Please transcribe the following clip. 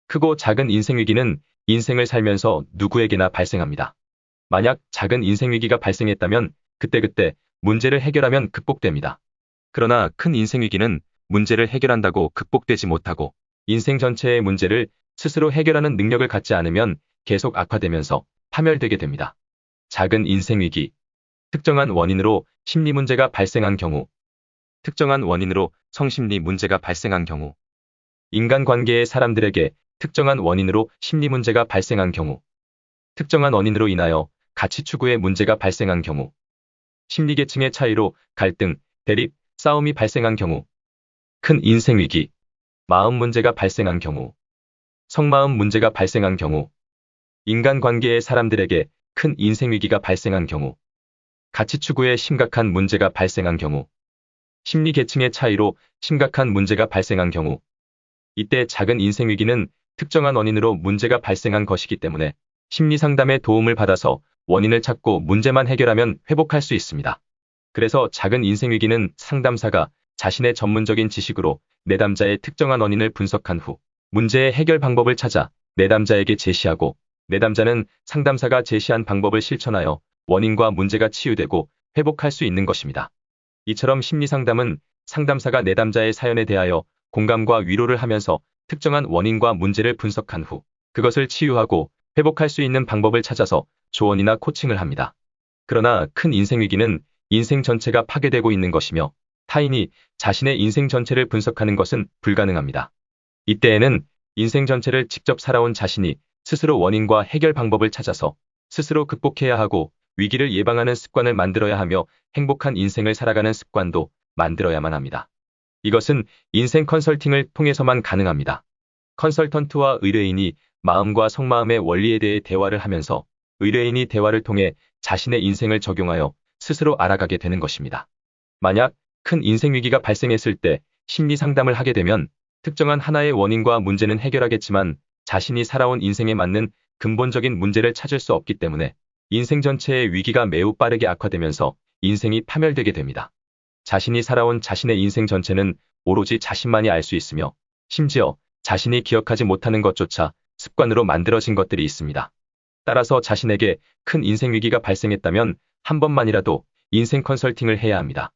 크고 작은 인생 위기는 인생을 살면서 누구에게나 발생합니다. 만약 작은 인생 위기가 발생했다면 그때그때 문제를 해결하면 극복됩니다. 그러나 큰 인생 위기는 문제를 해결한다고 극복되지 못하고 인생 전체의 문제를 스스로 해결하는 능력을 갖지 않으면 계속 악화되면서 파멸되게 됩니다. 작은 인생 위기. 특정한 원인으로 심리 문제가 발생한 경우. 특정한 원인으로 성심리 문제가 발생한 경우. 인간관계의 사람들에게 특정한 원인으로 심리 문제가 발생한 경우. 특정한 원인으로 인하여 가치 추구에 문제가 발생한 경우. 심리계층의 차이로 갈등, 대립, 싸움이 발생한 경우. 큰 인생 위기. 마음 문제가 발생한 경우. 속마음 문제가 발생한 경우. 인간관계의 사람들에게 큰 인생 위기가 발생한 경우. 가치 추구에 심각한 문제가 발생한 경우. 심리계층의 차이로 심각한 문제가 발생한 경우. 이때 작은 인생 위기는 특정한 원인으로 문제가 발생한 것이기 때문에 심리상담의 도움을 받아서 원인을 찾고 문제만 해결하면 회복할 수 있습니다. 그래서 작은 인생 위기는 상담사가 자신의 전문적인 지식으로 내담자의 특정한 원인을 분석한 후 문제의 해결 방법을 찾아 내담자에게 제시하고 내담자는 상담사가 제시한 방법을 실천하여 원인과 문제가 치유되고 회복할 수 있는 것입니다. 이처럼 심리상담은 상담사가 내담자의 사연에 대하여 공감과 위로를 하면서 특정한 원인과 문제를 분석한 후 그것을 치유하고 회복할 수 있는 방법을 찾아서 조언이나 코칭을 합니다. 그러나 큰 인생 위기는 인생 전체가 파괴되고 있는 것이며 타인이 자신의 인생 전체를 분석하는 것은 불가능합니다. 이때에는 인생 전체를 직접 살아온 자신이 스스로 원인과 해결 방법을 찾아서 스스로 극복해야 하고 위기를 예방하는 습관을 만들어야 하며 행복한 인생을 살아가는 습관도 만들어야만 합니다. 이것은 인생 컨설팅을 통해서만 가능합니다. 컨설턴트와 의뢰인이 마음과 속마음의 원리에 대해 대화를 하면서 의뢰인이 대화를 통해 자신의 인생을 적용하여 스스로 알아가게 되는 것입니다. 만약 큰 인생 위기가 발생했을 때 심리 상담을 하게 되면 특정한 하나의 원인과 문제는 해결하겠지만 자신이 살아온 인생에 맞는 근본적인 문제를 찾을 수 없기 때문에 인생 전체의 위기가 매우 빠르게 악화되면서 인생이 파멸되게 됩니다. 자신이 살아온 자신의 인생 전체는 오로지 자신만이 알 수 있으며 심지어 자신이 기억하지 못하는 것조차 습관으로 만들어진 것들이 있습니다. 따라서 자신에게 큰 인생 위기가 발생했다면 한 번만이라도 인생 컨설팅을 해야 합니다.